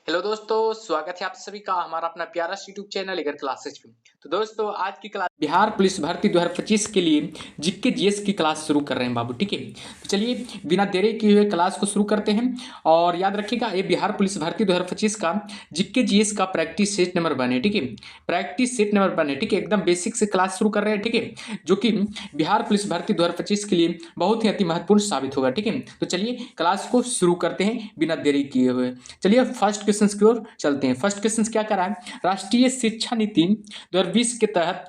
Hello दोस्तों, स्वागत है आप सभी का हमारा अपना प्यारा यूट्यूब चैनल लेकर क्लासेज में। तो दोस्तों आज की क्लास बिहार पुलिस भर्ती 2025 के लिए जीके जीएस की क्लास शुरू कर रहे हैं बाबू, ठीक है। तो चलिए बिना देरी किए हुए क्लास को शुरू करते हैं। और याद रखिएगा ये बिहार पुलिस भर्ती 2025 का जीके जीएस का प्रैक्टिस सेट नंबर 1 है, ठीक है। प्रैक्टिस सेट नंबर 1 है, ठीक है। एकदम बेसिक से क्लास शुरू कर रहे हैं, ठीक है, जो कि बिहार पुलिस भर्ती 2025 के लिए बहुत ही अति महत्वपूर्ण साबित होगा, ठीक है। तो चलिए क्लास को शुरू करते हैं बिना देरी किए हुए। चलिए फर्स्ट क्वेश्चन की ओर चलते हैं। फर्स्ट क्वेश्चन क्या करा है, राष्ट्रीय शिक्षा नीति 2020 के तहत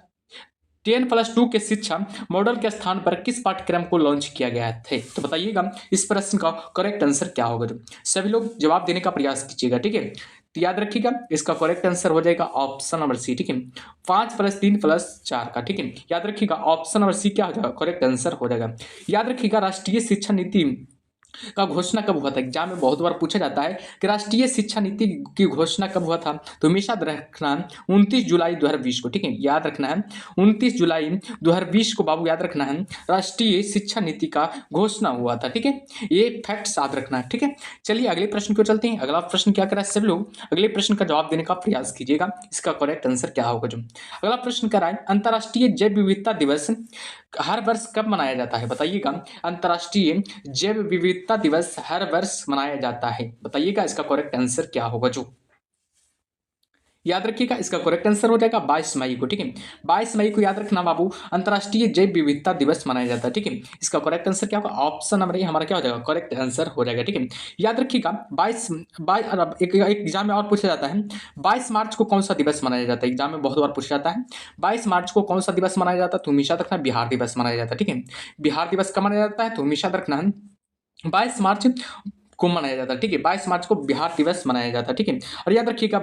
10+2 के शिक्षा मॉडल के स्थान पर किस पाठ्यक्रम को लॉन्च किया गया थे। तो बताइएगा इस प्रश्न का करेक्ट आंसर क्या होगा। तो सभी लोग जवाब देने का प्रयास कीजिएगा, ठीक है। तो याद रखिएगा इसका करेक्ट आंसर हो जाएगा ऑप्शन नंबर सी, ठीक है। 5+3+4 का, ठीक है। याद रखिएगा ऑप्शन नंबर सी क्या हो जाएगा, करेक्ट आंसर हो जाएगा। याद रखिएगा राष्ट्रीय शिक्षा नीति का घोषणा कब हुआ था। एग्जाम में बहुत बार पूछा जाता है कि राष्ट्रीय शिक्षा नीति की घोषणा कब हुआ था। तो हमेशा रखना 29 जुलाई 2020 को, ठीक है। याद रखना है 29 जुलाई 2020 को बाबू, याद रखना है राष्ट्रीय शिक्षा नीति का घोषणा हुआ था, ठीक है। ये फैक्ट याद रखना है, ठीक है। चलिए अगले प्रश्न को चलते हैं। अगला प्रश्न क्या करा है, सब लोग अगले प्रश्न का जवाब देने का प्रयास कीजिएगा। इसका करेक्ट आंसर क्या होगा। जो अगला प्रश्न करा है, अंतर्राष्ट्रीय जैव विविधता दिवस हर वर्ष कब मनाया जाता है। बताइएगा अंतर्राष्ट्रीय जैव विविधता दिवस हर वर्ष मनाया जाता है। बताइएगा इसका करेक्ट आंसर क्या होगा। जो याद रखिएगा इसका करेक्ट आंसर हो जाएगा 22 मई को, ठीक है। 22 मई को याद रखना बाबू अंतर्राष्ट्रीय जैव विविधता दिवस मनाया जाता है, ठीक है। इसका करेक्ट आंसर क्या होगा, ऑप्शन नंबर ए हमारा क्या हो जाएगा, करेक्ट आंसर हो जाएगा, ठीक है। याद रखिएगा 22 एक एग्जाम में और पूछा जाता है 22 मार्च को कौन सा दिवस मनाया जाता है। एग्जाम में बहुत बार पूछा जाता है 22 मार्च को कौन सा दिवस मनाया जाता है। तो हमेशा रखना बिहार दिवस मनाया जाता है, ठीक है। बिहार दिवस कब मनाया जाता है, तो हमेशा रखना है 22 मार्च को मनाया जाता है, ठीक है। 22 मार्च को बिहार दिवस मनाया जाता है, ठीक है। और याद रखिएगा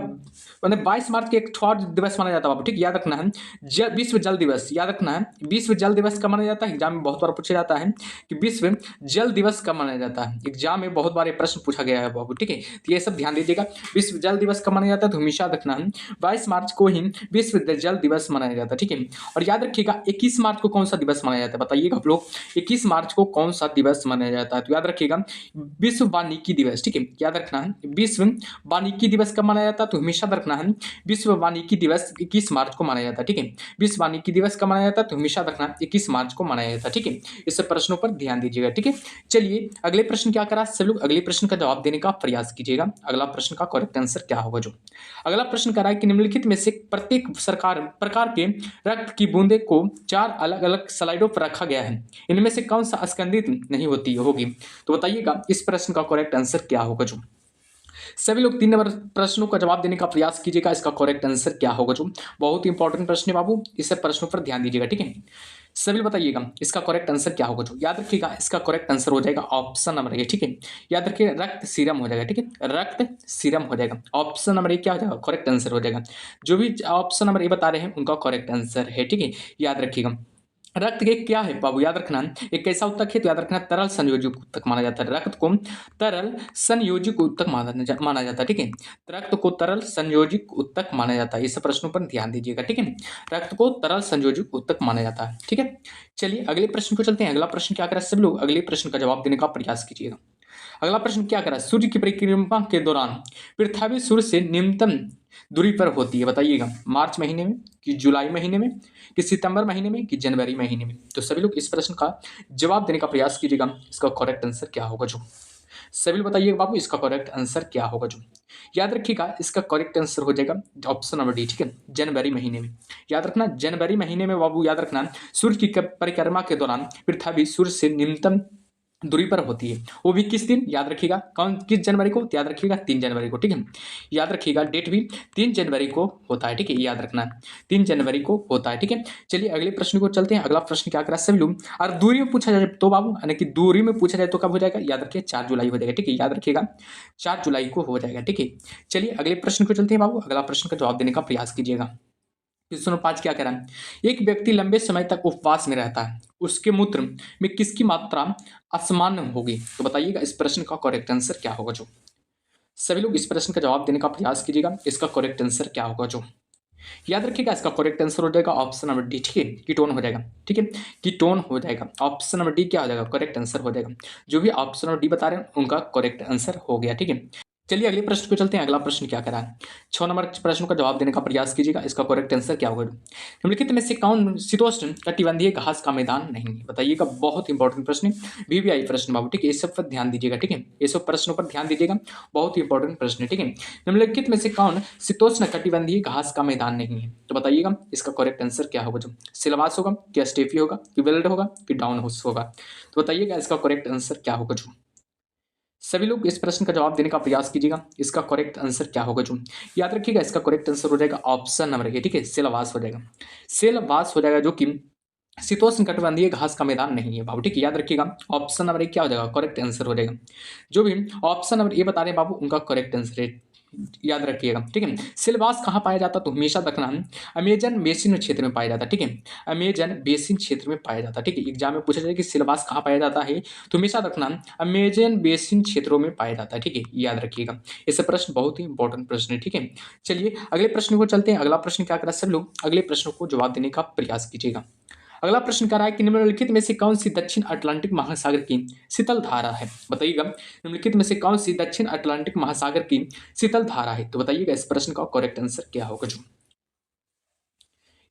मतलब 22 मार्च के एक और दिवस मनाया जाता है बाबू, ठीक है। याद रखना है विश्व जल दिवस। याद रखना है विश्व जल दिवस कब मनाया जाता है। एग्जाम में बहुत बार पूछा जाता है कि विश्व जल दिवस कब मनाया जाता है। एग्जाम में बहुत बार ये प्रश्न पूछा गया है बाबू, ठीक है। तो ये सब ध्यान दीजिएगा। विश्व जल दिवस कब मनाया जाता है, तो हमेशा रखना है 22 मार्च को ही विश्व जल दिवस मनाया जाता है, ठीक है। और याद रखिएगा 21 मार्च को कौन सा दिवस मनाया जाता है। बताइएगा आप लोग 21 मार्च को कौन सा दिवस मनाया जाता है। तो याद रखिएगा विश्व वानिकी दिवस, ठीक है। याद रखना है विश्व वानिकी दिवस कब मनाया जाता है। तो हमेशा रखना है विश्व वानिकी दिवस 21 मार्च को मनाया जाता है, ठीक है। विश्व वानिकी दिवस कब मनाया जाता है। तो हमेशा रखना 21 मार्च को मनाया जाता है, ठीक है। इस प्रश्नों पर ध्यान दीजिएगा, ठीक है। चलिए अगले प्रश्न क्या करा, सब लोग अगले प्रश्न का जवाब देने का प्रयास कीजिएगा। अगला प्रश्न का करेक्ट आंसर क्या होगा। जो अगला प्रश्न करा है कि निम्नलिखित में से प्रत्येक सरकार प्रकार के रक्त की बूंदे को 4 अलग अलग स्लाइडों पर रखा गया है, इनमें से कौन सा स्कंदित नहीं होती होगी। तो बताइएगा इस प्रश्न का करेक्ट आंसर क्या होगा। जो सभी लोग 3 नंबर प्रश्नों का जवाब देने का प्रयास कीजिएगा। इसका करेक्ट आंसर क्या होगा। जो बहुत ही इंपॉर्टेंट प्रश्न है बाबू, इस प्रश्नों पर ध्यान दीजिएगा, ठीक है। सभी बताइएगा इसका करेक्ट आंसर क्या होगा। जो याद रखिएगा इसका करेक्ट आंसर हो जाएगा ऑप्शन नंबर ए, ठीक है। याद रखिएगा रक्त सीरम हो जाएगा, ठीक है। रक्त सीरम हो जाएगा। ऑप्शन नंबर ए क्या हो जाएगा, करेक्ट आंसर हो जाएगा। जो भी ऑप्शन नंबर ए बता रहे हैं उनका करेक्ट आंसर है, ठीक है। याद रखिएगा रक्त के क्या है बाबू, याद रखना एक कैसा उत्तक है। तो याद रखना तरल संयोजक उत्तक माना जाता है। रक्त को तरल संयोजक उत्तक माना जाता है, ठीक है। रक्त को तरल संयोजक उत्तक माना जाता है। इस प्रश्नों पर ध्यान दीजिएगा, ठीक है। रक्त को तरल संयोजक उत्तक माना जाता है, ठीक है। चलिए अगले प्रश्न को चलते हैं। अगला प्रश्न क्या करा, सब लोग अगले प्रश्न का जवाब देने का प्रयास कीजिएगा। अगला प्रश्न क्या करा, सूर्य की परिक्रमा के दौरान पृथ्वी सूर्य से न्यूनतम दूरी पर होती है। बताइएगा मार्च महीने में कि जुलाई महीने में कि सितंबर महीने में कि जनवरी महीने में। तो सभी लोग इस प्रश्न का जवाब देने का प्रयास कीजिएगा। इसका करेक्ट आंसर क्या होगा। जो सभी लोग बताइएगा बाबू इसका करेक्ट आंसर क्या होगा। जो याद रखिएगा इसका करेक्ट आंसर हो जाएगा ऑप्शन नंबर डी, ठीक है। जनवरी महीने में। याद रखना जनवरी महीने में बाबू, याद रखना सूर्य की परिक्रमा के दौरान पृथ्वी सूर्य से न्यूनतम दूरी पर होती है। वो भी किस दिन, याद रखिएगा कौन किस जनवरी को, याद रखिएगा 3 जनवरी को, ठीक है। याद रखिएगा डेट भी 3 जनवरी को होता है, ठीक है। याद रखना 3 जनवरी को होता है, ठीक है। चलिए अगले प्रश्न को चलते हैं। अगला प्रश्न क्या करा सभी लोग, और दूरी में पूछा जाए तो बाबू यानी कि दूरी में पूछा जाए तो कब हो जाएगा, याद रखिए 4 जुलाई हो जाएगा, ठीक है। याद रखिएगा 4 जुलाई को हो जाएगा, ठीक है। चलिए अगले प्रश्न को चलते हैं बाबू। अगला प्रश्न का जवाब देने का प्रयास कीजिएगा। क्वेश्चन नंबर 5 क्या कह रहा है, एक व्यक्ति लंबे समय तक उपवास में रहता है, उसके मूत्र में किसकी मात्रा असमान होगी। तो बताइएगा इस प्रश्न का करेक्ट आंसर क्या होगा। जो सभी लोग इस प्रश्न का जवाब देने का प्रयास कीजिएगा। इसका करेक्ट आंसर क्या होगा। जो याद रखिएगा इसका करेक्ट आंसर हो जाएगा ऑप्शन नंबर डी, ठीक है। कीटोन हो जाएगा, ठीक है। कीटोन हो जाएगा। ऑप्शन नंबर डी क्या हो जाएगा, करेक्ट आंसर हो जाएगा। जो भी ऑप्शन नंबर डी बता रहे हैं उनका करेक्ट आंसर हो गया, ठीक है। चलिए अगले प्रश्न पे चलते हैं। अगला प्रश्न क्या करा है, 6 नंबर प्रश्न का जवाब देने का प्रयास कीजिएगा। इसका करेक्ट आंसर क्या होगा? निम्नलिखित में से कौन शीतोष्ण कटिबंधीय घास का मैदान नहीं है? बताइएगा, बहुत इंपॉर्टेंट प्रश्न है, वीवीआई प्रश्न बाबू, ठीक है। इस सब पर ध्यान दीजिएगा, ठीक है, ये सब प्रश्नों पर ध्यान दीजिएगा, बहुत ही इंपॉर्टेंट प्रश्न है, ठीक है। निम्नलिखित में से कौन शीतोष्ण कटिबंधीय घास का मैदान नहीं है? तो बताइएगा इसका करेक्ट आंसर क्या होगा? जो सिलवास होगा, क्या स्टेफी होगा, कि वेल्ड होगा, कि डाउन हाउस होगा? तो बताइएगा इसका करेक्ट आंसर क्या होगा? जो सभी लोग इस प्रश्न का जवाब देने का प्रयास कीजिएगा। इसका करेक्ट आंसर क्या होगा? जो याद रखिएगा, इसका करेक्ट आंसर हो जाएगा ऑप्शन नंबर ए, ठीक है, सेलवास हो जाएगा। सेलवास हो जाएगा, जो कि शीतोष्ण कटिबंधीय घास का मैदान नहीं है बाबू, ठीक है। याद रखिएगा ऑप्शन नंबर ए क्या हो जाएगा? करेक्ट आंसर हो जाएगा। जो भी ऑप्शन नंबर ए बता रहे हैं बाबू, उनका करेक्ट आंसर है, याद रखिएगा, ठीक है। सिलवास कहाँ पाया जाता? तो हमेशा रखना है अमेजन बेसिन क्षेत्र में पाया जाता है, ठीक है। अमेजन बेसिन क्षेत्र में पाया जाता है, ठीक है। एग्जाम में पूछा जाए कि सिलवास कहाँ पाया जाता है, तो हमेशा रखना अमेजन बेसिन क्षेत्रों में पाया जाता है, ठीक है, याद रखिएगा। ऐसे प्रश्न बहुत ही इंपॉर्टेंट प्रश्न है, ठीक है। चलिए अगले प्रश्न को चलते हैं। अगला प्रश्न क्या करा, सब लोग अगले प्रश्न को जवाब देने का प्रयास कीजिएगा। अगला प्रश्न कह रहा है कि निम्नलिखित में से कौन सी दक्षिण अटलांटिक महासागर की शीतल धारा है? बताइएगा निम्नलिखित में से कौन सी दक्षिण अटलांटिक महासागर की शीतल धारा है? तो बताइएगा इस प्रश्न का करेक्ट आंसर क्या होगा? जो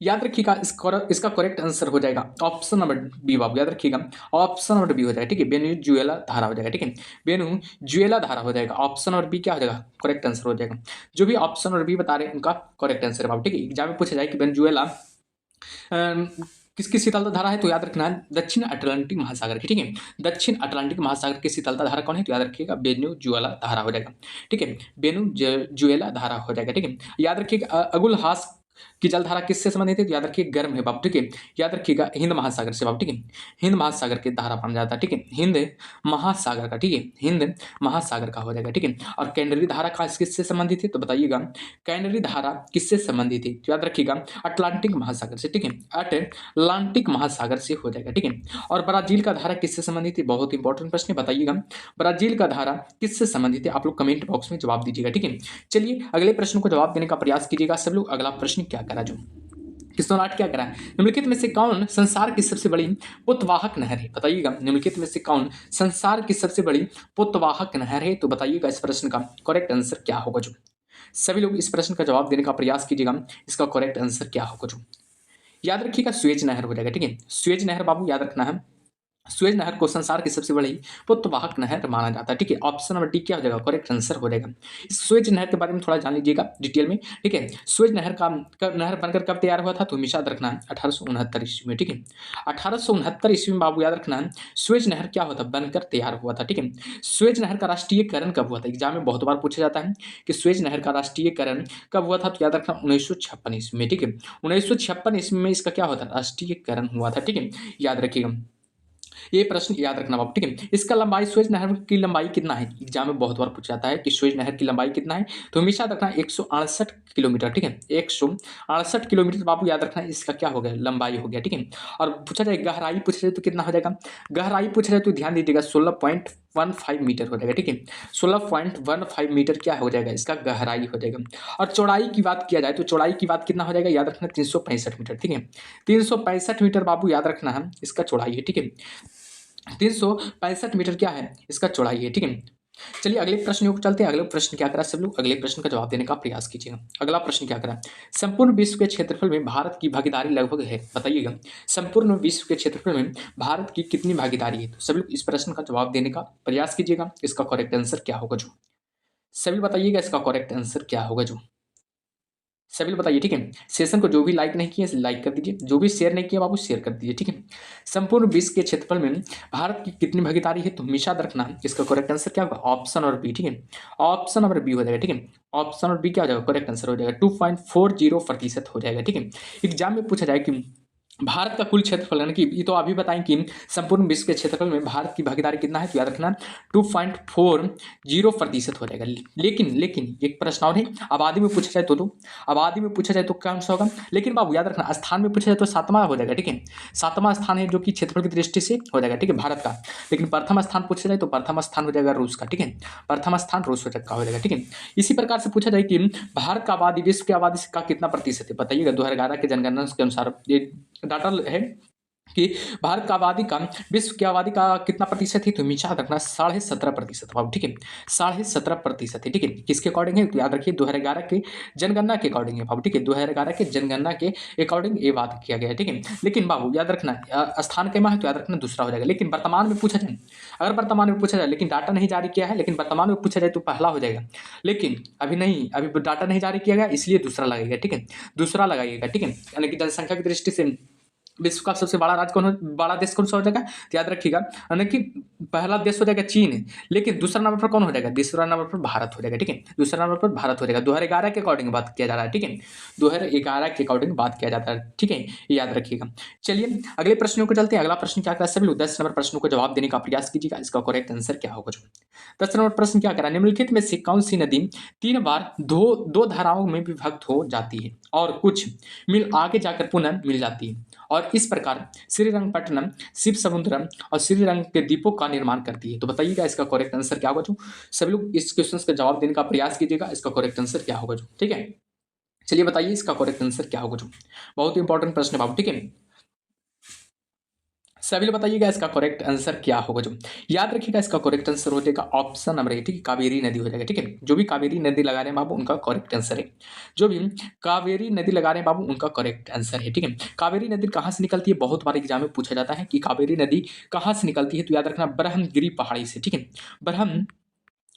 याद रखिएगा इसका करेक्ट आंसर हो जाएगा ऑप्शन नंबर बी बाबू, याद रखिएगा ऑप्शन नंबर बी हो जाएगा, ठीक है। वेनेजुएला धारा हो जाएगा, ठीक है, वेनेजुएला धारा हो जाएगा। ऑप्शन नंबर बी क्या हो जाएगा? करेक्ट आंसर हो जाएगा। जो भी ऑप्शन नंबर बी बता रहे हैं उनका करेक्ट आंसर है बाबू, ठीक है। एग्जाम में पूछा जाए कि वेनेजुएला किसकी शीतलता धारा है, तो याद रखना है दक्षिण अटलांटिक महासागर की, ठीक है। दक्षिण अटलांटिक महासागर की शीतलता धारा कौन है? तो याद रखिएगा वेनेजुएला धारा हो जाएगा, ठीक है। वेनेजुएला धारा हो जाएगा, ठीक है। याद रखिएगा अगुलहास की जलधारा किससे संबंधित है? तो याद रखिए गर्म है बाबू, ठीक है। याद रखिएगा हिंद महासागर से बाबू, ठीक है। हिंद महासागर की धारा माना जाता है, ठीक है, हिंद महासागर का, ठीक है, हिंद महासागर का हो जाएगा, ठीक है। और कैनरी धारा किससे संबंधित है? तो बताइएगा कैनरी धारा किससे संबंधित है? तो याद रखिएगा अटलांटिक महासागर से, ठीक है, अटलांटिक महासागर से हो जाएगा, ठीक है। और ब्राजील का धारा किससे संबंधित है? बहुत इंपॉर्टेंट प्रश्न है, बताइएगा ब्राजील का धारा किससे संबंधित है? आप लोग कमेंट बॉक्स में जवाब दीजिएगा, ठीक है। चलिए अगले प्रश्न को जवाब देने का प्रयास कीजिएगा सब लोग। अगला प्रश्न क्या करा? जो किस्तोनाट क्या करा है, निम्नलिखित में से कौन संसार की सबसे बड़ी पुतवाहक नहर है? बताइएगा निम्नलिखित में से कौन संसार की सबसे बड़ी पुतवाहक नहर है? तो बताइएगा इस प्रश्न का करेक्ट आंसर क्या होगा? जो सभी लोग इस प्रश्न का जवाब देने का प्रयास कीजिएगा। इसका करेक्ट आंसर क्या होगा? जो याद रखिएगा स्वेज नहर हो जाएगा, ठीक है। स्वेज नहर बाबू याद रखना है, स्वेज नहर को संसार की सबसे बड़ी पुतवाहक नहर माना जाता है, ठीक है। ऑप्शन नंबर डी क्या हो जाएगा? करेक्ट आंसर हो जाएगा। इस स्वेज नहर के बारे में थोड़ा जान लीजिएगा डिटेल में, ठीक है। स्वेज नहर का नहर बनकर कब तैयार हुआ था? तो हमेशा याद रखना है 1869 ईस्वी में, ठीक है। 1869 ईस्वी में बाबू याद रखना है स्वेज नहर क्या हुआ था? बनकर तैयार हुआ था, ठीक है। स्वेज नहर का राष्ट्रीयकरण कब हुआ था? एग्जाम में बहुत बार पूछा जाता है कि स्वेज नहर का राष्ट्रीयकरण कब हुआ था? तो याद रखना 1956 ईस्वी में, ठीक है। 1956 ईस्वी में इसका क्या हुआ था? राष्ट्रीयकरण हुआ था, ठीक है, याद रखिएगा। ये प्रश्न याद रखना बाबू, ठीक है। इसका लंबाई स्वेज नहर की लंबाई कितना है? एग्जाम में बहुत बार पूछा जाता है कि स्वेज नहर की लंबाई कितना है, तो हमेशा याद रखना 168 किलोमीटर, ठीक है। 168 किलोमीटर बाबू याद रखना इसका क्या हो गया? लंबाई हो गया, ठीक है। और पूछा जाए गहराई पूछा जाए तो कितना हो जाएगा? गहराई पूछा जाए तो ध्यान दीजिएगा 16.15 मीटर हो जाएगा, ठीक है। 16.15 मीटर क्या हो जाएगा? इसका गहराई हो जाएगा। और चौड़ाई की बात किया जाए तो चौड़ाई की बात कितना हो जाएगा? याद रखना 365 मीटर, ठीक है। 365 मीटर बाबू याद रखना है इसका चौड़ाई है, ठीक है। 365 मीटर क्या है? इसका चौड़ाई है, ठीक है। चलिए अगले प्रश्न को चलते हैं। अगले प्रश्न क्या करा सब लोग? अगले प्रश्न का जवाब देने का प्रयास कीजिएगा। अगला प्रश्न क्या करा? संपूर्ण विश्व के क्षेत्रफल में भारत की भागीदारी लगभग है, बताइएगा संपूर्ण विश्व के क्षेत्रफल में भारत की कितनी भागीदारी है? तो सब लोग इस प्रश्न का जवाब देने का प्रयास कीजिएगा। इसका करेक्ट आंसर क्या होगा? जो सभी बताइएगा इसका करेक्ट आंसर क्या होगा? जो सभी लोग बताइए, ठीक है। सेशन को जो भी लाइक नहीं किया लाइक कर दीजिए, जो भी शेयर नहीं किया बाबू शेयर कर दीजिए, ठीक है। संपूर्ण विश्व के क्षेत्रफल में भारत की कितनी भागीदारी है? तो हमेशा याद रखना इसका करेक्ट आंसर क्या होगा? ऑप्शन और बी, ठीक है। ऑप्शन नंबर बी हो जाएगा, ठीक है। ऑप्शन और बी क्या हो जाएगा? करेक्ट आंसर हो जाएगा 2.40% हो जाएगा, ठीक है। एग्जाम में पूछा जाए कि भारत का कुल क्षेत्रफल यानी कि ये तो अभी बताएं कि संपूर्ण विश्व के क्षेत्रफल में भारत की भागीदारी कितना है, तो याद रखना 2.40% हो जाएगा। लेकिन लेकिन एक प्रश्न और है, आबादी में पूछा जाए तो आबादी में पूछा जाए तो कौन सा होगा? लेकिन बाबू याद रखना स्थान में पूछा जाए तो 7वां हो जाएगा, ठीक है। 7वां स्थान है जो कि क्षेत्रफल की दृष्टि से हो जाएगा, ठीक है, भारत का। लेकिन प्रथम स्थान पूछा जाए तो प्रथम स्थान हो जाएगा रूस का, ठीक है। प्रथम स्थान रूस का हो जाएगा, ठीक है। इसी प्रकार से पूछा जाए कि भारत का आबादी विश्व की आबादी का कितना प्रतिशत है? बताइएगा 2011 के जनगणना के अनुसार ये डाटा है कि भारत का आबादी का विश्व की आबादी का कितना प्रतिशत है, तो हमेशा याद रखना 17.5% बाबू, ठीक है। 17.5% है, ठीक है। किसके अकॉर्डिंग है, तो याद रखिए 2011 के जनगणना के अकॉर्डिंग है बाबू, ठीक है। 2011 के जनगणना के अकॉर्डिंग ये बात किया गया है, ठीक है। लेकिन बाबू याद रखना स्थान कैमा है, तो याद रखना दूसरा हो जाएगा। लेकिन वर्तमान में पूछा जाए, अगर वर्तमान में पूछा जाए, लेकिन डाटा नहीं जारी किया है, लेकिन वर्तमान में पूछा जाए तो पहला हो जाएगा। लेकिन अभी नहीं, अभी डाटा नहीं जारी किया गया, इसलिए दूसरा लगेगा, ठीक है। दूसरा लगाइएगा, ठीक है। यानी कि जनसंख्या की दृष्टि से विश्व का सबसे बड़ा राज्य कौन हो, बड़ा देश कौन सा हो जाएगा, तो याद रखिएगा, यानी कि पहला देश हो जाएगा चीन, लेकिन दूसरा नंबर पर कौन हो जाएगा, दूसरा नंबर पर भारत हो जाएगा, ठीक है। दूसरा नंबर पर भारत हो जाएगा। 2011 के अकॉर्डिंग बात किया जा रहा है, ठीक है। 2011 के अकॉर्डिंग बात किया जाता है, ठीक है, ये याद रखिएगा। चलिए अगले प्रश्नों को चलते हैं। अगला प्रश्न क्या करा, सभी लोग 10 नंबर प्रश्नों को जवाब देने का प्रयास कीजिएगा। इसका करेक्ट आंसर क्या होगा। जो 10 नंबर प्रश्न क्या करा, निम्नलिखित में से कौन सी नदी 3 बार दो धाराओं में विभक्त हो जाती है और कुछ मील आगे जाकर पुनः मिल जाती है, और इस प्रकार श्रीरंगपट्टनम, शिव समुद्रम और श्रीरंग के द्वीपों का निर्माण करती है। तो बताइएगा इसका करेक्ट आंसर क्या होगा। जो सभी लोग इस क्वेश्चन का जवाब देने का प्रयास कीजिएगा। इसका करेक्ट आंसर क्या होगा। जो ठीक है, चलिए बताइए इसका करेक्ट आंसर क्या होगा। जो बहुत ही इंपॉर्टेंट प्रश्न है बाबू, ठीक है। सभी लोग बताइएगा इसका करेक्ट आंसर क्या होगा। जो याद रखिएगा इसका करेक्ट आंसर हो जाएगा ऑप्शन नंबर ए, ठीक है, कावेरी नदी हो जाएगा, ठीक है। जो भी कावेरी नदी लगा रहे हैं बाबू उनका करेक्ट आंसर है। जो भी कावेरी नदी लगा रहे हैं बाबू उनका करेक्ट आंसर है, ठीक है। कावेरी नदी कहाँ से निकलती है, बहुत बार एग्जाम में पूछा जाता है कि कावेरी नदी कहाँ से निकलती है, तो याद रखना ब्रह्मगिरी पहाड़ी से, ठीक है।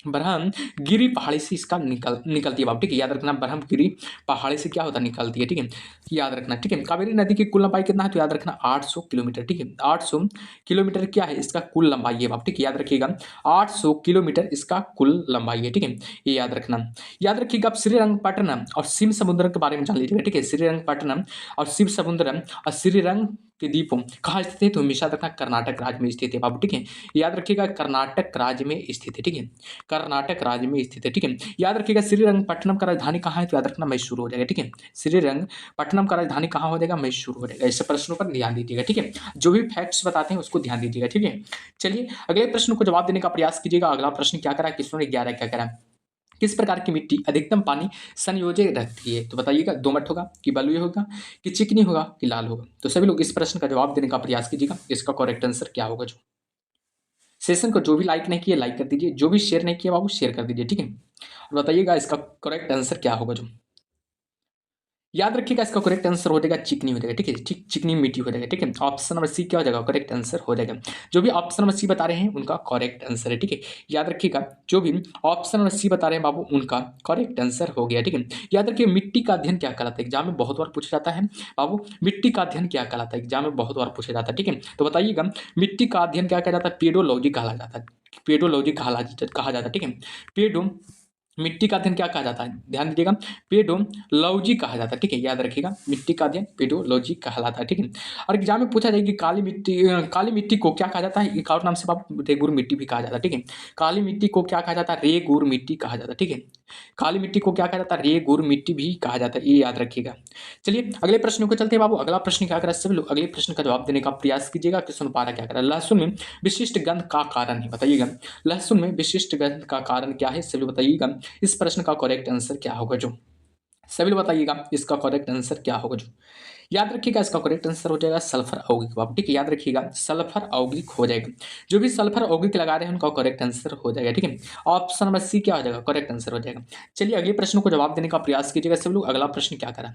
ब्रह्मगिरी पहाड़ी से इसका निकलती है बाबू, ठीक है। याद रखना ब्रह्मगिरी पहाड़ी से क्या होता है, निकलती है, ठीक है। याद रखना, ठीक है। कावेरी नदी की कुल लंबाई कितना है, तो याद रखना 800 किलोमीटर, ठीक है। 800 किलोमीटर क्या है इसका कुल लंबाई है बाबू, ठीक है। याद रखिएगा 800 किलोमीटर इसका कुल लंबाई है, ठीक है। ये याद रखना। याद रखिएगा आप श्रीरंगपट्टनम और शिव समुद्र के बारे में जान लीजिएगा, ठीक है। श्रीरंगपट्टनम और शिव समुद्रम और श्रीरंग के द्वीपों कहाँ स्थित है, तो हमेशा रखना कर्नाटक राज्य में स्थित है बाबू, ठीक है। याद रखिएगा कर्नाटक राज्य में स्थित है, ठीक है। कर्नाटक राज्य में स्थित है, ठीक है। याद रखिएगा श्रीरंगपट्टनम का राजधानी कहाँ है, तो याद रखना मैसूर हो जाएगा, ठीक है। श्रीरंगपट्टनम का राजधानी कहाँ हो जाएगा, मैसूर हो जाएगा। ऐसे प्रश्नों पर ध्यान दीजिएगा, ठीक है। जो भी फैक्ट्स बताते हैं उसको ध्यान दीजिएगा, ठीक है। चलिए अगले प्रश्न को जवाब देने का प्रयास कीजिएगा। अगला प्रश्न क्या करा, किसने 11 क्या करा, किस प्रकार की मिट्टी अधिकतम पानी संयोजक रखती है, तो बताइएगा दोमट होगा कि बलुई होगा कि चिकनी होगा कि लाल होगा। तो सभी लोग इस प्रश्न का जवाब देने का प्रयास कीजिएगा। इसका करेक्ट आंसर क्या होगा। जो सेशन को जो भी लाइक नहीं किया लाइक कर दीजिए, जो भी शेयर नहीं किया बाबू शेयर कर दीजिए, ठीक है। और बताइएगा इसका करेक्ट आंसर क्या होगा। जो याद रखिएगा इसका करेक्ट आंसर हो जाएगा चिकनी हो जाएगा, ठीक है। ठीक चिकनी मिट्टी हो जाएगा, ठीक है। ऑप्शन नंबर सी क्या हो जाएगा, करेक्ट आंसर हो जाएगा। जो भी ऑप्शन नंबर सी बता रहे हैं उनका करेक्ट आंसर है, ठीक है। याद रखिएगा जो भी ऑप्शन नंबर सी बता रहे हैं बाबू उनका करेक्ट आंसर हो गया, ठीक है। याद रखिए मिट्टी का अध्ययन क्या कहलाता है, एग्जाम में बहुत बार पूछा जाता है बाबू, मिट्टी का अध्ययन क्या कहलाता है, एग्जाम में बहुत बार पूछा जाता है, ठीक है। तो बताइएगा मिट्टी का अध्ययन क्या कहा जाता है, पेडोलॉजी कहा जाता है, पेडोलॉजी कहा जाता है, ठीक है। पेडो मिट्टी का अध्ययन क्या कहा जाता है, ध्यान दीजिएगा पेडोलॉजी कहा जाता है, ठीक है। याद रखिएगा मिट्टी का अध्ययन पेडोलॉजी कहलाता है, ठीक है। और एग्जाम में पूछा जाए कि काली मिट्टी को क्या कहा जाता है, एक और नाम से आप रेगुर मिट्टी भी कहा जाता है, ठीक है। काली मिट्टी को क्या कहा जाता है, रेगुर मिट्टी कहा जाता है, ठीक है। काली मिट्टी को क्या कहा जाता है, रेगुर मिट्टी भी कहा जाता है, ये याद रखिएगा। चलिए अगले प्रश्न को चलते हैं बाबू। अगला प्रश्न क्या करा, सभी लोग अगले प्रश्न का जवाब देने का प्रयास कीजिएगा। क्वेश्चन 12 क्या करा, लहसुन में विशिष्ट गंध का कारण है, बताइएगा लहसुन में विशिष्ट गंध का कारण क्या है, सभी लोग बताइएगा। इस प्रश्न का करेक्ट आंसर क्या होगा। जो सभी लोग बताइएगा इसका करेक्ट आंसर क्या होगा। जो याद रखिएगा इसका करेक्ट आंसर हो जाएगा सल्फर औगिक बाबू, ठीक है। याद रखिएगा सल्फर औगिक हो जाएगा। जो भी सल्फर औगिक लगा रहे हैं उनका करेक्ट आंसर हो जाएगा, ठीक है। ऑप्शन नंबर सी क्या हो जाएगा, करेक्ट आंसर हो जाएगा। चलिए अगले प्रश्न को जवाब देने का प्रयास कीजिएगा सभी लोग। अगला प्रश्न क्या करा,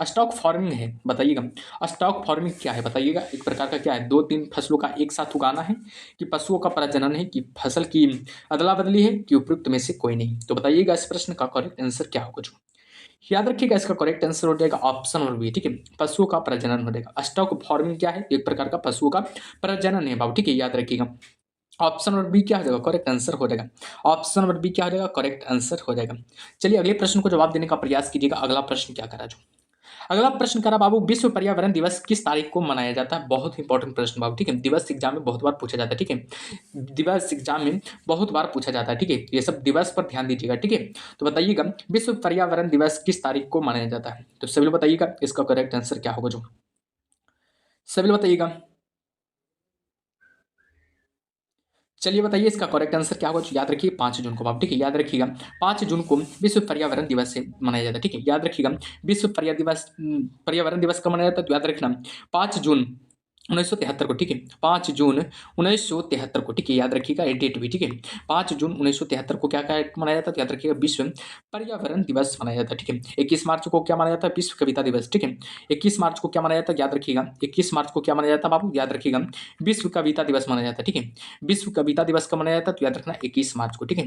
स्टॉक फार्मिंग है, बताइएगा स्टॉक फार्मिंग क्या है, बताइएगा। एक प्रकार का क्या है, 2-3 फसलों का एक साथ उगाना है, कि पशुओं का प्रजनन है, कि फसल की अदला बदली है, कि उपयुक्त में से कोई नहीं। तो बताइएगा इस प्रश्न का करेक्ट आंसर क्या होगा। जो याद रखिएगा इसका करेक्ट आंसर हो जाएगा ऑप्शन नंबर बी, ठीक है। पशुओं का प्रजनन हो जाएगा। स्टॉक फार्मिंग क्या है, एक प्रकार का पशुओं का प्रजनन है बाबू, ठीक है। याद रखिएगा ऑप्शन नंबर बी क्या हो जाएगा, करेक्ट आंसर हो जाएगा। ऑप्शन नंबर बी क्या हो जाएगा, करेक्ट आंसर हो जाएगा। चलिए अगले प्रश्न को जवाब देने का प्रयास कीजिएगा। अगला प्रश्न क्या करा। जो अगला प्रश्न करा बाबू, विश्व पर्यावरण दिवस किस तारीख को मनाया जाता है, बहुत इंपॉर्टेंट प्रश्न बाबू, ठीक है। दिवस एग्जाम में बहुत बार पूछा जाता है, ठीक है। दिवस एग्जाम में बहुत बार पूछा जाता है, ठीक है। ये सब दिवस पर ध्यान दीजिएगा, ठीक है। तो बताइएगा विश्व पर्यावरण दिवस किस तारीख को मनाया जाता है, तो सभी लोग बताइएगा इसका करेक्ट आंसर क्या होगा। जो सभी लोग बताइएगा चलिए बताइए इसका करेक्ट आंसर क्या होगा। तो याद रखिए 5 जून को बाबू, ठीक है, याद रखिएगा 5 जून को विश्व पर्यावरण दिवस से मनाया जाता है, ठीक है, याद रखिएगा विश्व पर्यावरण दिवस कब मनाया जाता है। तो याद रखना 5 जून 1973 को, ठीक है, 5 जून 1973 को, ठीक है, याद रखिएगा ये डेट भी, ठीक है, 5 जून 1973 को क्या क्या मनाया जाता है। तो याद रखिएगा विश्व पर्यावरण दिवस मनाया जाता है, ठीक है। 21 मार्च को क्या मनाया जाता है, विश्व कविता दिवस, ठीक है। 21 मार्च को क्या मनाया जाता है, याद रखिएगा 21 मार्च को क्या मनाया जाता है बाबू, याद रखिएगा विश्व कविता दिवस मनाया जाता है, ठीक है। विश्व कविता दिवस कब मनाया जाता है। तो याद रखना 21 मार्च को, ठीक है,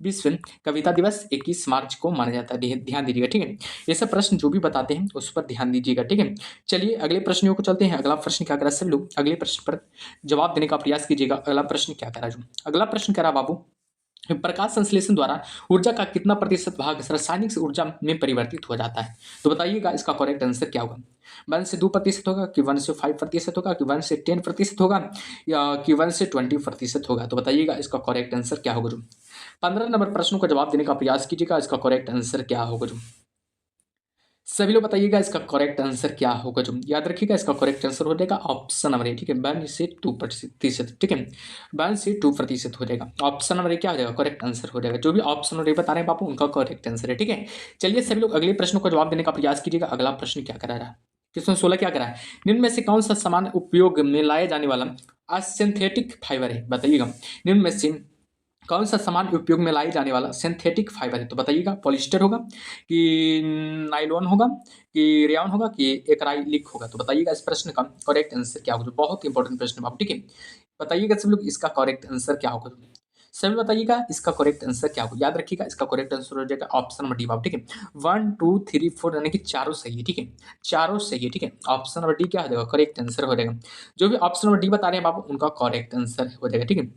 विश्व कविता दिवस 21 मार्च को मनाया जाता है, ध्यान दीजिएगा, ठीक है। ये सब प्रश्न जो भी बताते हैं उस पर ध्यान दीजिएगा, ठीक है। चलिए अगले प्रश्नों को चलते हैं। अगला प्रश्न क्या करा, सभी लोग अगले प्रश्न पर जवाब देने का प्रयास कीजिएगा। अगला प्रश्न क्या करा, जो अगला प्रश्न करा बाबू, प्रकाश संश्लेषण द्वारा ऊर्जा का कितना प्रतिशत भाग रासायनिक ऊर्जा में परिवर्तित हो जाता है। तो बताइएगा इसका करेक्ट आंसर क्या होगा। 1 से 2% होगा कि 1 से 5% होगा कि 1 से 10% होगा या कि 1 से 20% होगा। तो बताइएगा इसका करेक्ट आंसर क्या होगा। जो 15 नंबर प्रश्नों का जवाब देने का प्रयास कीजिएगा। इसका करेक्ट आंसर क्या होगा। जो सभी लोग बताइएगा इसका करेक्ट आंसर क्या होगा। जो याद रखिएगा इसका करेक्ट आंसर हो जाएगा ऑप्शन नंबर ए, ठीक है, 1 से 2%, ठीक है, 1 से 2% हो जाएगा। ऑप्शन नंबर ए क्या हो जाएगा, करेक्ट आंसर हो जाएगा। जो भी ऑप्शन नंबर ए बता रहे हैं बापू उनका करेक्ट आंसर है, ठीक है। चलिए सभी लोग अगले प्रश्नों का जवाब देने का प्रयास कीजिएगा। अगला प्रश्न क्या करा रहा है, क्वेश्चन 16 क्या करा है, निम्न में से कौन सा सामान उपयोग में लाया जाने वाला सिंथेटिक फाइबर है। बताइएगा निम्न में से कौन सा सामान उपयोग में लाई जाने वाला सिंथेटिक फाइबर है। तो बताइएगा पॉलिस्टर होगा कि नाइलॉन होगा कि रेयॉन होगा कि एक्राइलिक होगा। तो बताइएगा इस प्रश्न का करेक्ट आंसर क्या होगा। बहुत इंपॉर्टेंट प्रश्न है बाबू, ठीक है। बताइएगा सब लोग इसका करेक्ट आंसर क्या होगा। सभी बताइएगा इसका करेक्ट आंसर क्या होगा। याद रखिएगा इसका करेक्ट आंसर हो जाएगा ऑप्शन नंबर डी बाबू, ठीक है। 1 2 3 4 यानी कि चारों सही है, ठीक है, चारों सही है, ठीक है। ऑप्शन नंबर डी क्या हो जाएगा, करेक्ट आंसर हो जाएगा। जो भी ऑप्शन नंबर डी बता रहे हैं बाबू उनका करेक्ट आंसर हो जाएगा, ठीक है।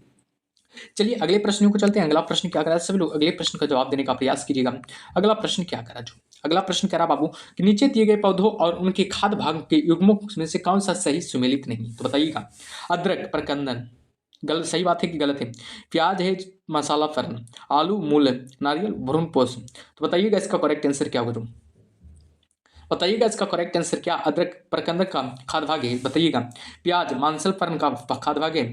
चलिए अगले प्रश्नों को चलते हैं। अगला प्रश्न क्या करा, सभी लोग अगले प्रश्न का जवाब देने का प्रयास कीजिएगा। अगला प्रश्न क्या करा, जो अगला प्रश्न कह रहा बाबू कि नीचे दिए गए पौधों और उनके खाद्य भाग के युग्मों में से कौन सा सही सुमेलित नहीं। तो बताइएगा अदरक, प्रकंदन, गलत, सही बात है कि गलत है, प्याज है, मसाला फर्न, आलू, मूल, नारियल, भ्रूण पोष। तो बताइएगा इसका करेक्ट आंसर क्या होगा। बताइएगा इसका करेक्ट आंसर क्या, अदरक प्रकंदक का खाद्य भाग है, बताइएगा प्याज मांसल फर्न का खाद्य भाग है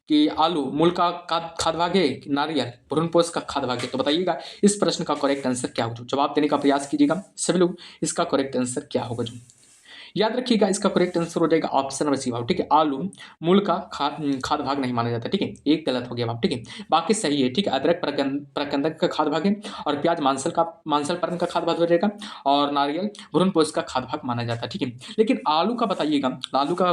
कि आलू मूल का खाद्य भाग है कि नारियल भ्रूणपोष का खाद्य भाग है। तो बताइएगा इस प्रश्न का करेक्ट आंसर क्या होगा। जवाब देने का प्रयास कीजिएगा सभी लोग, इसका करेक्ट आंसर क्या होगा। जो याद रखिएगा इसका करेक्ट आंसर हो जाएगा ऑप्शन नंबर सी बाबू, ठीक है, आलू मूल का खाद्य भाग नहीं माना जाता, ठीक है, एक गलत हो गया बाबू, ठीक है, बाकी सही है, ठीक है। अदरक प्रकंदक का खाद्य भाग है और प्याज मांसल पर्न का खाद्य भाग हो जाएगा और नारियल भ्रूणपोष का खाद्य भाग माना जाता है, ठीक है। लेकिन आलू का बताइएगा, आलू का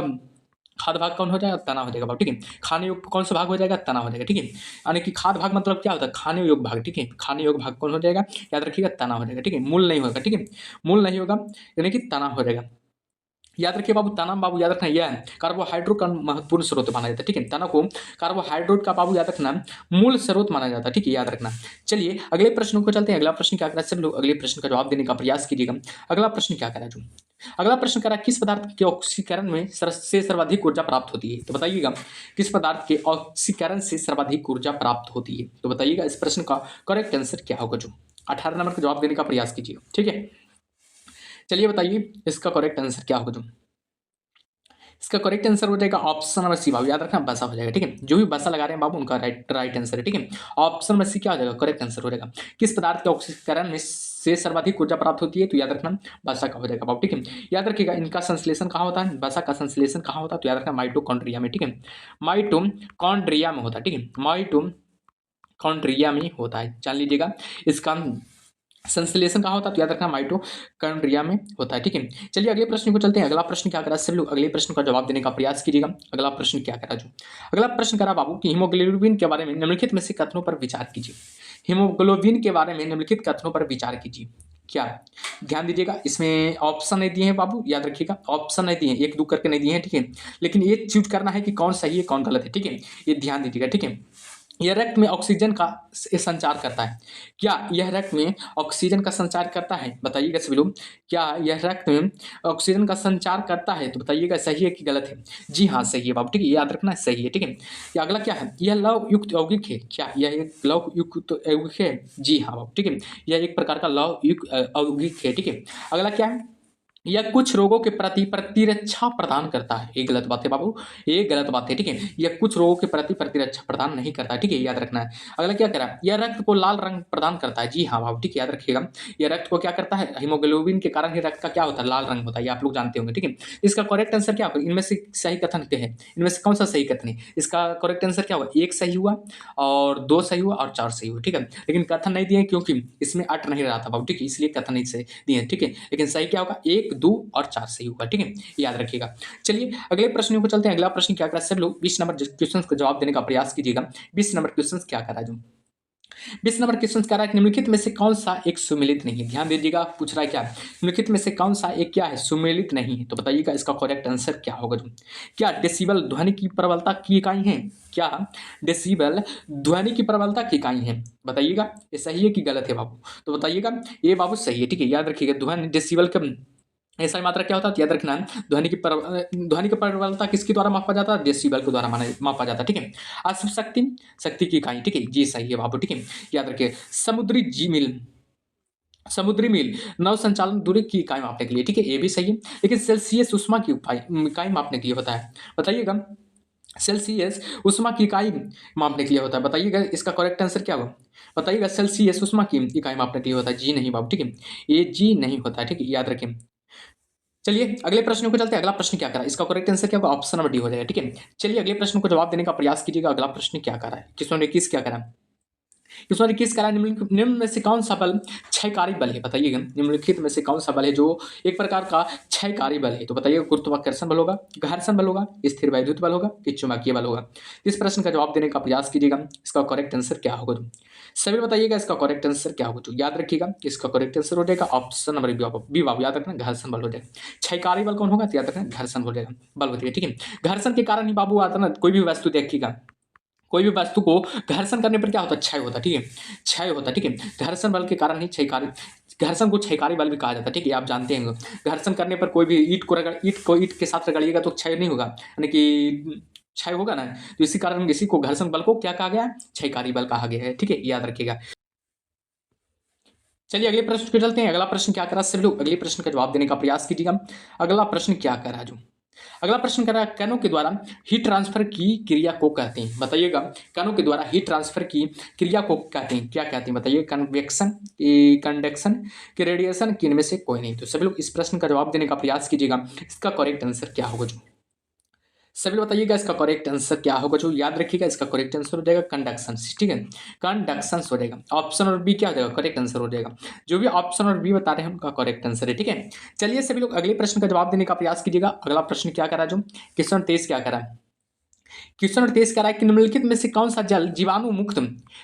खाद्य भाग कौन हो जाएगा, तना हो जाएगा बाबू, ठीक है। खाने योग कौन सा भाग हो जाएगा, तना हो जाएगा, ठीक है। यानी कि खाद्य भाग मतलब क्या होता है, खाने योग भाग, ठीक है, खाने योग भाग कौन हो जाएगा, याद रखिएगा तना हो जाएगा, ठीक है, मूल नहीं होगा, ठीक है, मूल नहीं होगा यानी कि तना हो जाएगा। याद रखिए बाबू तना बाबू याद रखना यह है कार्बोहाइड्रेट का महत्वपूर्ण स्रोत माना जाता है, ठीक है, तना को कार्बोहाइड्रेट का बाबू याद रखना मूल स्रोत माना जाता है, ठीक है, याद रखना। चलिए अगले प्रश्न को चलते हैं। अगला प्रश्न क्या करा, सब लोग अगले प्रश्न का जवाब देने का प्रयास कीजिएगा। अगला प्रश्न क्या करा, जो अगला प्रश्न करा किस पदार्थ के ऑक्सीकरण में से सर्वाधिक ऊर्जा प्राप्त होती है। तो बताइएगा किस पदार्थ के ऑक्सीकरण से सर्वाधिक ऊर्जा प्राप्त होती है। तो बताइएगा इस प्रश्न का करेक्ट आंसर क्या होगा। जो 18 नंबर का जवाब देने का प्रयास कीजिएगा, ठीक है। चलिए बताइए इसका करेक्ट आंसर क्या होगा। जो इसका करेक्ट आंसर हो जाएगा ऑप्शन नंबर सी बाबू, याद रखना बसा हो जाएगा, ठीक है, जो भी बसा लगा रहे हैं बाबू उनका राइट आंसर है, ठीक है। ऑप्शन नंबर सी क्या हो जाएगा, करेक्ट आंसर हो जाएगा। किस पदार्थ के ऑक्सीकरण में से सर्वाधिक ऊर्जा प्राप्त होती है। तो याद रखना बसा का हो जाएगा बाबू, ठीक है। याद रखिएगा इनका संश्लेषण कहाँ होता है, बसा का संश्लेषण कहाँ होता है। तो याद रखना माइटोकॉन्ड्रिया में, ठीक है, माइटोकॉन्ड्रिया में होता है, ठीक है, माइटोकॉन्ड्रिया में होता है, जान लीजिएगा। इसका संश्लेषण कहाँ होता है। तो याद रखना माइटोकॉन्ड्रिया में होता है, ठीक है। चलिए अगले प्रश्न को चलते हैं। अगला प्रश्न क्या करा, सभी लोग अगले प्रश्न का जवाब देने का प्रयास कीजिएगा। अगला प्रश्न क्या करा, जो अगला प्रश्न करा बाबू कि हीमोग्लोबिन के बारे में निम्नलिखित में से कथनों पर विचार कीजिए। हीमोग्लोबिन के बारे में निम्नलिखित कथनों पर विचार कीजिए। क्या, ध्यान दीजिएगा इसमें ऑप्शन नहीं दिए हैं बाबू, याद रखिएगा ऑप्शन नहीं दिए हैं, एक दो करके नहीं दिए हैं, ठीक है। लेकिन ये चूज करना है कि कौन सही है कौन गलत है, ठीक है, ये ध्यान दीजिएगा, ठीक है। यह रक्त में ऑक्सीजन का संचार करता है। क्या यह रक्त में ऑक्सीजन का संचार करता है, बताइएगा सभी लोग। क्या यह रक्त में ऑक्सीजन का संचार करता है। तो बताइएगा सही है कि गलत है। जी हाँ सही है बाबू, ठीक है, याद रखना सही है, ठीक है। या अगला क्या है, यह लव युक्त यौगिक है। क्या यह एक लव युक्त यौगिक है। जी हाँ बाबू, ठीक है, यह एक प्रकार का लव युक्त यौगिक है, ठीक है। अगला क्या है, यह कुछ रोगों के प्रति प्रतिरक्षा प्रदान करता है। ये गलत बात है बाबू, ये गलत बात है, ठीक है। यह कुछ रोगों के प्रति प्रतिरक्षा प्रदान नहीं करता है, ठीक है, याद रखना है। अगला क्या करा, यह रक्त को लाल रंग प्रदान करता है। जी हाँ बाबू, ठीक है, याद रखिएगा। यह रक्त को क्या करता है, हीमोग्लोबिन के कारण ही रक्त का क्या होता है, लाल रंग होता है, ये आप लोग जानते होंगे, ठीक है। इसका करेक्ट आंसर क्या होगा, इनमें से सही कथन क्या है, इनमें से कौन सा सही कथन है, इसका करेक्ट आंसर क्या होगा, एक सही हुआ और दो सही हुआ और चार सही हुआ, ठीक है। लेकिन कथन नहीं दिए क्योंकि इसमें अट नहीं रहा था बाबू, ठीक है, इसलिए कथन नहीं से दिए, ठीक है। लेकिन सही क्या होगा, एक दो और चार सही होगा, ठीक है, याद रखिएगा। चलिए अगले प्रश्न को चलते हैं। अगला प्रश्न क्या करा, सब लोग 20 नंबर क्वेश्चन का जवाब देने का प्रयास कीजिएगा। 20 नंबर क्वेश्चन क्या करा जो 20 नंबर क्वेश्चन कह रहा है, निम्नलिखित में से कौन सा एक सुमेलित नहीं है। ध्यान दीजिएगा, पूछ रहा है क्या, निम्नलिखित में से कौन सा एक क्या है, सुमेलित नहीं है। तो बताइएगा इसका करेक्ट आंसर क्या होगा जो, क्या डेसिबल ध्वनि की प्रबलता की इकाई है, क्या डेसिबल ध्वनि की प्रबलता की इकाई है। बताइएगा ये सही है कि गलत है बाबू, तो बताइएगा ये बाबू सही है, ठीक है, याद रखिएगा। ध्वनि डेसिबल का ऐसा मात्रा क्या होता है, याद रखना है। ध्वनि की प्रबलता किसके द्वारा मापा जाता है, डेसिबल के द्वारा मापा जाता है, ठीक है। अश्व शक्ति, शक्ति की इकाई, ठीक है, जी सही है बाबू, ठीक है, याद रखिए। समुद्री मील नौ संचालन दूरी की इकाई मापने के लिए, ठीक है, ये भी सही है। लेकिन सेल्सियस उष्मा की इकाई मापने के लिए होता है, बताइएगा। सेल्सियस उष्मा की इकाई मापने के लिए होता है, बताइएगा इसका करेक्ट आंसर क्या होगा। बताइएगा सेल्सियस उष्मा की इकाई मापने के लिए होता है, जी नहीं बाबू, ठीक है, ये जी नहीं होता है, ठीक है, याद रखें। चलिए अगले प्रश्न को चलते हैं। अगला प्रश्न क्या करा, इसका करेक्ट आंसर क्या होगा, ऑप्शन नंबर डी हो जाएगा, ठीक है। चलिए अगले प्रश्न को जवाब देने का प्रयास कीजिएगा। अगला प्रश्न क्या करा है, किसने किस क्या करा, निम्नलिखित करा, निम्न में से कौन सा बल क्षयकारी बल है, बताइएगा। निम्नलिखित में से कौन सा बल है जो एक प्रकार का क्षयकारी बल है, तो बताइएगा गुरुत्वाकर्षण बल होगा, घर्षण बल होगा, स्थिर वैद्युत बल होगा कि चुंबकीय बल होगा। इस प्रश्न का जवाब देने का प्रयास कीजिएगा। इसका करेक्ट आंसर क्या होगा तो सभी बताइएगा, इसका करेक्ट आंसर क्या होगा तो याद रखिएगा। इसका करेक्ट आंसर हो जाएगा ऑप्शन नंबर बी बाबू, याद रखना घर्षण बल हो जाएगा। क्षयकारी बल कौन होगा, तो याद रखना घर्षण हो जाएगा, बल हो जाएगा, ठीक है। घर्षण के कारण ही बाबू आता ना, कोई भी वस्तु देखिएगा, कोई भी वस्तु को घर्षण करने पर क्या होता है, क्षय होता है, ठीक है, क्षय होता है, ठीक है। घर्षण बल के कारण ही क्षयकारी, घर्षण को क्षयकारी बल भी कहा जाता है, ठीक है, आप जानते हैं। घर्षण करने पर कोई भी ईट के साथ रगड़िएगा तो क्षय नहीं होगा, यानी कि क्षय होगा ना, तो इसी कारण इसी को घर्षण बल को क्या कहा गया है, क्षयकारी बल कहा गया है, ठीक है, याद रखिएगा। चलिए अगले प्रश्न पे चलते हैं। अगला प्रश्न क्या करा, सभी लोग अगले प्रश्न का जवाब देने का प्रयास कीजिएगा। अगला प्रश्न क्या करा जो अगला प्रश्न कर रहा है, कणों के द्वारा हीट ट्रांसफर की क्रिया को कहते हैं, बताइएगा। कणों के द्वारा हीट ट्रांसफर की क्रिया को कहते हैं, क्या कहते हैं, बताइए। कन्वेक्शन की कंडक्शन की रेडिएशन की, इनमें से कोई नहीं। तो सभी लोग इस प्रश्न का जवाब देने का प्रयास कीजिएगा। इसका करेक्ट आंसर क्या होगा जो सभी लोग बताइएगा, इसका करेक्ट आंसर क्या होगा जो याद रखिएगा। इसका करेक्ट आंसर हो जाएगा कंडक्शन, ठीक है, कंडक्शन हो जाएगा। ऑप्शन और बी क्या हो जाएगा, करेक्ट आंसर हो जाएगा। जो भी ऑप्शन और बी बता रहे हैं उनका करेक्ट आंसर है, ठीक है। चलिए सभी लोग अगले प्रश्न का जवाब देने का प्रयास कीजिएगा। अगला प्रश्न क्या करा जो क्वेश्चन 23 क्या करा, क्वेश्चन 23 करा है कि निम्नलिखित में से कौन सा जल जीवाणु मुक्त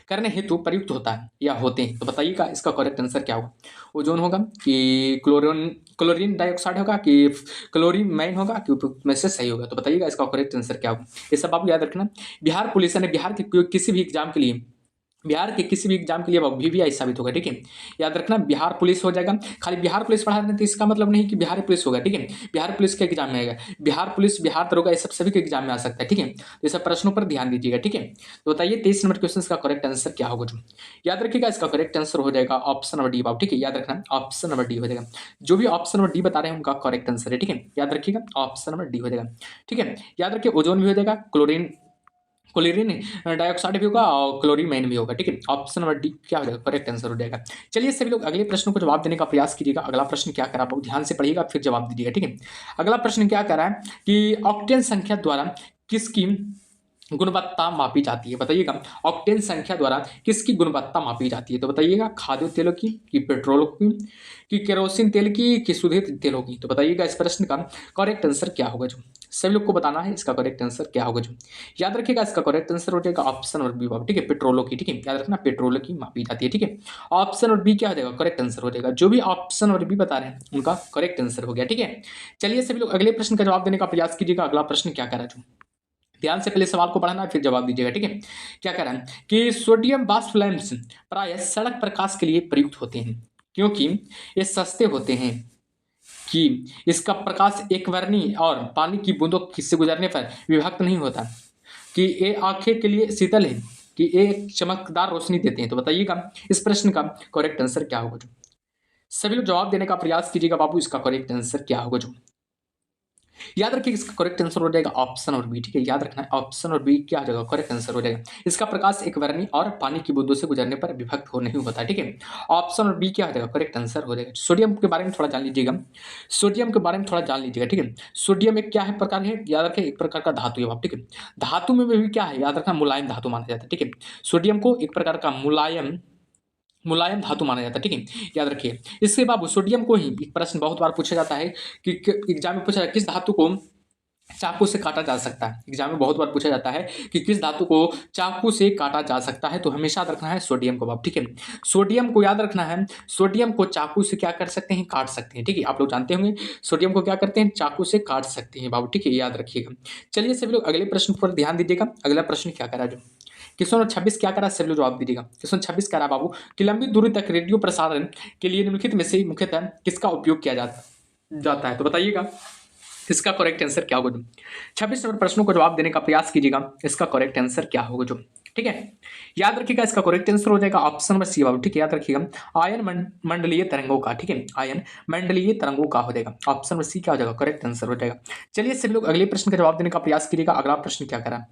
करने हेतु प्रयुक्त होता है या होते हैं, तो बताइएगा इसका करेक्ट आंसर क्या होगा। ओजोन होगा कि क्लोरीन डाइऑक्साइड होगा कि क्लोरीन होगा कि उपयुक्त में से सही होगा, तो बताइएगा इसका करेक्ट आंसर क्या होगा। ये सब आप याद रखना। बिहार पुलिस ने बिहार के किसी भी एग्जाम के लिए, बिहार के किसी भी एग्जाम के लिए वीवीआई साबित होगा, ठीक है, याद रखना। बिहार पुलिस हो जाएगा, खाली बिहार पुलिस पढ़ा दें तो इसका मतलब नहीं कि बिहार पुलिस होगा, ठीक है। बिहार पुलिस के एग्जाम में आएगा, बिहार पुलिस, बिहार दरोगा, ये सब सभी के एग्जाम में आ सकता है, ठीक है। तो ये सब प्रश्नों पर ध्यान दीजिएगा, ठीक है। तो बताइए 23 नंबर क्वेश्चन का करेक्ट आंसर क्या होगा जो याद रखिएगा। इसका करेक्ट आंसर हो जाएगा ऑप्शन नंबर डी बाब, ठीक है, याद रखना ऑप्शन नंबर डी हो जाएगा। जो भी ऑप्शन नंबर डी बता रहे हैं उनका करेक्ट आंसर है, ठीक है, याद रखिएगा ऑप्शन नंबर डी हो जाएगा, ठीक है। याद रखिए ओजोन भी हो जाएगा, क्लोरीन डाइऑक्साइड भी होगा और क्लोरीन भी होगा, ठीक है। ऑप्शन नंबर डी क्या हो जाएगा, करेक्ट आंसर हो जाएगा। चलिए सभी लोग अगले प्रश्न को जवाब देने का प्रयास कीजिएगा। अगला प्रश्न क्या करा, बहुत ध्यान से पढ़िएगा फिर जवाब दीजिएगा, ठीक है। अगला प्रश्न क्या करा है कि ऑक्टेन संख्या द्वारा किसकी गुणवत्ता मापी जाती है, बताइएगा। ऑक्टेन संख्या द्वारा किसकी गुणवत्ता मापी जाती है, तो बताइएगा। खाद्य तेलों की कि पेट्रोल की कि केरोसिन तेल की कि शुद्ध तेलों की, तो बताइएगा इस प्रश्न का करेक्ट आंसर क्या होगा जो सभी लोग को बताना है। इसका करेक्ट आंसर क्या होगा जो याद रखिएगा। इसका करेक्ट आंसर हो जाएगा ऑप्शन और बी, ठीक है, पेट्रोलों की, ठीक है, याद रखना पेट्रोल की मापी जाती है, ठीक है। ऑप्शन और बी क्या हो जाएगा, करेक्ट आंसर हो जाएगा। जो भी ऑप्शन और बी बता रहे हैं उनका करेक्ट आंसर हो गया, ठीक है। चलिए सभी लोग अगले प्रश्न का जवाब देने का प्रयास कीजिएगा। अगला प्रश्न क्या करा जो ध्यान से पहले सवाल को पढ़ना फिर जवाब दीजिएगा, ठीक है। क्या कह रहा है कि सोडियम बाष्प लैंप्स प्रायः सड़क प्रकाश के लिए प्रयुक्त होते हैं क्योंकि ये सस्ते होते हैं, कि इसका प्रकाश एक वर्णी और पानी की बूंदों से गुजरने पर विभक्त नहीं होता, कि ये आंखें के लिए शीतल है, कि ये चमकदार रोशनी देते हैं, तो बताइएगा इस प्रश्न का करेक्ट आंसर क्या होगा। सभी लोग जवाब देने का प्रयास कीजिएगा बाबू, इसका करेक्ट आंसर क्या होगा जो याद रखिए इसका करेक्ट आंसर हो जाएगा ऑप्शन और बी। ठीक है, याद रखना है ऑप्शन और बी क्या हो जाएगा, करेक्ट आंसर हो जाएगा। इसका प्रकाश एक वर्णी और पानी की बूंदों से गुजरने पर विभक्त हो नहीं होता। ठीक है, ऑप्शन और बी क्या हो जाएगा, करेक्ट आंसर हो जाएगा। सोडियम के बारे में थोड़ा जान लीजिएगा, सोडियम के बारे में थोड़ा जान लीजिएगा। ठीक है, सोडियम एक क्या है, प्रकार है, याद रखें एक प्रकार का धातु है बाप। ठीक है, धातु में भी क्या है, याद रखना मुलायम धातु माना जाता है। ठीक है, सोडियम को एक प्रकार का मुलायम मुलायम धातु माना जाता है। ठीक है, याद रखिए। इसके बाबू सोडियम को ही एक प्रश्न बहुत बार पूछा जाता है कि एग्जाम में पूछा जाता है किस धातु को चाकू से काटा जा सकता है। एग्जाम में बहुत बार पूछा जाता है कि किस धातु को चाकू से काटा जा सकता है, तो हमेशा याद रखना है सोडियम को बाबू। ठीक है, सोडियम को याद रखना है, सोडियम को चाकू से क्या कर सकते हैं, काट सकते हैं। ठीक है, आप लोग जानते होंगे सोडियम को क्या करते हैं, चाकू से काट सकते हैं बाबू। ठीक है, याद रखिएगा। चलिए सभी लोग अगले प्रश्न पर ध्यान दीजिएगा। अगला प्रश्न क्या करा जो क्वेश्चन 26 क्या करा, सभी लोग जवाब दीजिएगा। क्वेश्चन 26 करा बाबू कि लंबी दूरी तक रेडियो प्रसारण के लिए निम्नलिखित में से मुख्यतः किसका उपयोग किया जाता है, तो बताइएगा इसका करेक्ट आंसर क्या होगा। 26 नंबर प्रश्नों को जवाब देने का प्रयास कीजिएगा, इसका करेक्ट आंसर क्या होगा जो। ठीक है, याद रखिएगा इसका करेक्ट आंसर हो जाएगा ऑप्शन नंबर सी बाबू। ठीक है, याद रखिएगा आयन मंडलीय तरंगों का। ठीक है, आयन मंडलीय तरंगों का हो जाएगा, ऑप्शन नंबर सी क्या हो जाएगा, करेक्ट आंसर हो जाएगा। चलिए सभी लोग अगले प्रश्न का जवाब देने का प्रयास कीजिएगा। अगला प्रश्न क्या करा,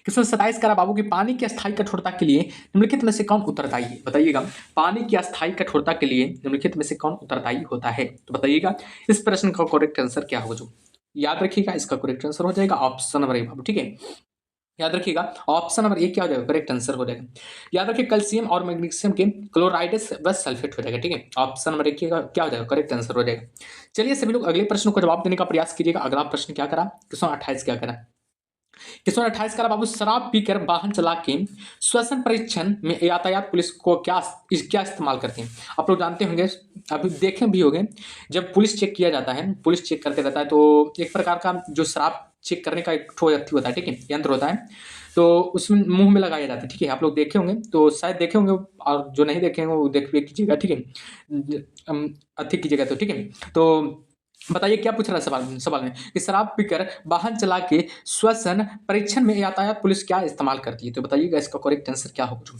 क्वेश्चन 27 करा बाबू की पानी की अस्थायी कठोरता के लिए निम्नलिखित में से कौन उत्तरदायी है, बताइएगा। पानी की अस्थायी कठोरता के लिए निम्नलिखित में से कौन उत्तरदायी होता है, तो बताइएगा इस प्रश्न का करेक्ट आंसर क्या होगा जो। याद रखिएगा इसका करेक्ट आंसर हो जाएगा ऑप्शन नंबर ए बाबू। ठीक है, याद रखिएगा ऑप्शन नंबर ए क्या हो जाएगा, करेक्ट आंसर हो जाएगा। याद रखिए कैल्शियम और मैग्नीशियम के क्लोराइड व सल्फेट हो जाएगा। ठीक है, ऑप्शन नंबर ए क्या हो जाएगा, करेक्ट आंसर हो जाएगा। चलिए सभी लोग अगले प्रश्न को जवाब देने का प्रयास कीजिएगा। अगला प्रश्न क्या करा, क्वेश्चन 28 क्या करा, क्वेश्चन 28 का बाबू शराब पीकर वाहन चला के श्वसन परीक्षण में यातायात पुलिस को क्या इस्तेमाल करते हैं। आप लोग जानते होंगे, अभी देखे भी होंगे, जब पुलिस चेक किया जाता है, पुलिस चेक करते रहता है, तो एक प्रकार का जो शराब चेक करने का एक ठो होता है। ठीक है, यंत्र होता है, तो उसमें मुंह में लगाया जाता है। ठीक है, आप लोग देखे होंगे, तो शायद देखे होंगे, और जो नहीं देखे होंगे वो देख भी कीजिएगा। ठीक है, अधिक कीजिएगा तो। ठीक है, तो बताइए क्या पूछ रहा है सवाल में कि शराब पीकर वाहन चला के श्वसन परीक्षण में यातायात पुलिस क्या इस्तेमाल करती है, तो बताइएगा इसका करेक्ट आंसर क्या होगा।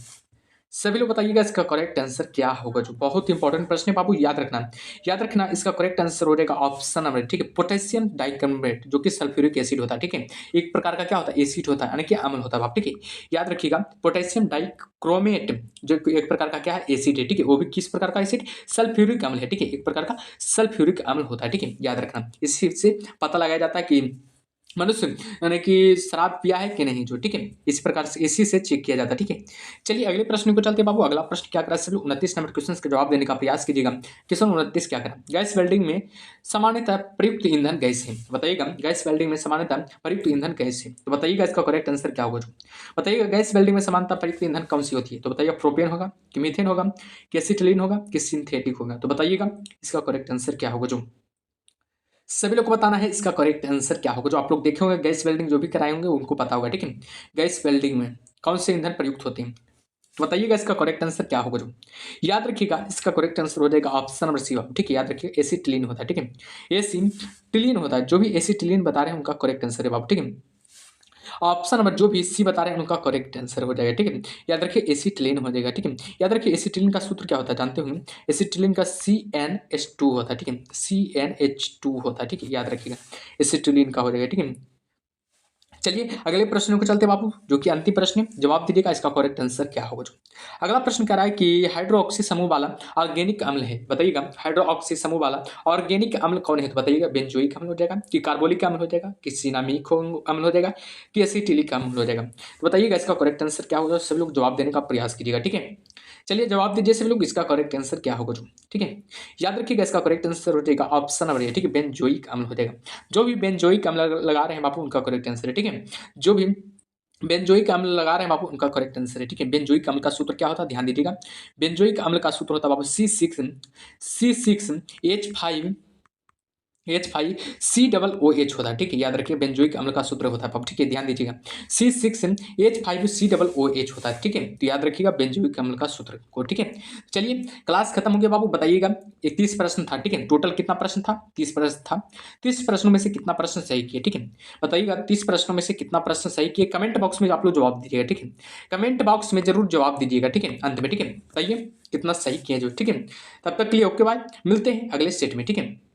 सभी लोग बताइएगा इसका करेक्ट आंसर क्या होगा जो। बहुत इंपॉर्टेंट प्रश्न है बाबू, याद रखना इसका करेक्ट आंसर हो जाएगा ऑप्शन नंबर। ठीक है, पोटेशियम डाइकार्बोनेट जो कि सल्फ्यूरिक एसिड होता है। ठीक है, एक प्रकार का क्या होता है, एसिड होता है, यानी कि अम्ल होता है बाप। ठीक है, याद रखिएगा पोटेशियम डाइक्रोमेट जो एक प्रकार का क्या है, एसिड है। ठीक है, वो भी किस प्रकार का एसिड, सल्फ्यूरिक अम्ल है। ठीक है, एक प्रकार का सल्फ्यूरिक अम्ल होता है। ठीक है, याद रखना, इसी से पता लगाया जाता है कि मनुष्य यानी कि शराब पिया है कि नहीं जो। ठीक है, इस प्रकार से इसी से चेक किया जाता है। ठीक है, चलिए अगले प्रश्न को चलते बाबू। अगला प्रश्न क्या करा, सभी 29 नंबर क्वेश्चन का जवाब देने का प्रयास कीजिएगा। क्वेश्चन 29 क्या करा, गैस वेल्डिंग में सामान्यतः प्रयुक्त ईंधन गैस है, बताइएगा गैस वेल्डिंग में सामान्यतः प्रयुक्त ईंधन गैस है, तो बताइएगा इसका करेक्ट आंसर क्या होगा जो। बताइएगा गैस वेल्डिंग में सामान्यतः प्रयुक्त ईंधन कौन सी होती है, तो बताइएगा प्रोपेन होगा कि मीथेन होगा कि एसिटिलीन होगा कि सिंथेटिक होगा, तो बताइएगा इसका करेक्ट आंसर क्या होगा जो। सभी लोग को बताना है इसका करेक्ट आंसर क्या होगा जो। आप लोग देखे होंगे गैस वेल्डिंग जो भी कराए होंगे उनको पता होगा। ठीक है, गैस वेल्डिंग में कौन से ईंधन प्रयुक्त होते हैं, तो बताइएगा इसका करेक्ट आंसर क्या होगा जो। याद रखिएगा इसका करेक्ट आंसर हो जाएगा ऑप्शन नंबर सी। ठीक है, याद रखिए एसिटिलीन होता है। ठीक है, एसिटिलीन होता है, जो भी एसिटिलीन बता रहे हैं उनका करेक्ट आंसर है बाबू। ठीक है, ऑप्शन नंबर जो भी सी बता रहे हैं उनका करेक्ट आंसर हो जाएगा। ठीक है, याद रखिए एसिटिलीन हो जाएगा। ठीक है, याद रखिए एसिटिलीन का सूत्र क्या होता है जानते होंगे, एसिटिलीन का CnH2 होता है। ठीक है, CnH2 होता है। ठीक है, याद रखिएगा एसिटिलीन का हो जाएगा। ठीक है, चलिए अगले प्रश्न को चलते बाबू, जो कि अंतिम प्रश्न है, जवाब दीजिएगा इसका करेक्ट आंसर क्या होगा जो। अगला प्रश्न कह रहा है कि हाइड्रोक्सी समूह वाला ऑर्गेनिक अम्ल है, बताइएगा हाइड्रोक्सी समूह वाला ऑर्गेनिक अम्ल कौन है, तो बताइएगा बेंजोइक अम्ल हो जाएगा कि कार्बोलिक अम्ल हो जाएगा कि सिनामिक अम्ल हो जाएगा कि एसिटिलिक अम्ल हो जाएगा, तो बताइएगा इसका करेक्ट आंसर क्या होगा। सभी लोग जवाब देने का प्रयास कीजिएगा। ठीक है, चलिए जवाब दीजिए सभी लोग, इसका करेक्ट आंसर क्या होगा जो। ठीक है, याद रखिएगा इसका करेक्ट आंसर हो जाएगा ऑप्शन नंबर ए। ठीक है, बेंजोइक अम्ल हो जाएगा, जो भी बेंजोइक अम्ल लगा रहे हैं बापू उनका करेक्ट आंसर है। ठीक है, जो भी बेंजोइक अम्ल लगा रहे हैं बाबू उनका करेक्ट आंसर है। ठीक है, बेंजोइक अम्ल का सूत्र क्या होता है ध्यान दीजिएगा, बेंजोइक अम्ल का सूत्र होता है बाबू C6H5 H5COOH होता है, ठीक है, याद रखिए बेंजोइक अम्ल का सूत्र होता है, ठीक है, ध्यान दीजिएगा C6H5COOH होता है, ठीक है, तो याद रखिएगा बेंजोइक अम्ल का सूत्र को, ठीक है। चलिए क्लास खत्म हो गया बाबू, बताइएगा 31 प्रश्न था, ठीक है, टोटल कितना प्रश्न था, 30 प्रश्न था, 30 प्रश्नों में से कितना प्रश्न सही किए, ठीक है, बताइएगा 30 प्रश्नों में से कितना प्रश्न सही किए, कमेंट बॉक्स में आप लोग जवाब दीजिएगा, ठीक है, कमेंट बॉक्स में जरूर जवाब दीजिएगा, ठीक है, अंत में, ठीक है, बताइए कितना सही किया जो, ठीक है। तब तक के लिए ओके बाय, मिलते हैं अगले सेट में, ठीक है।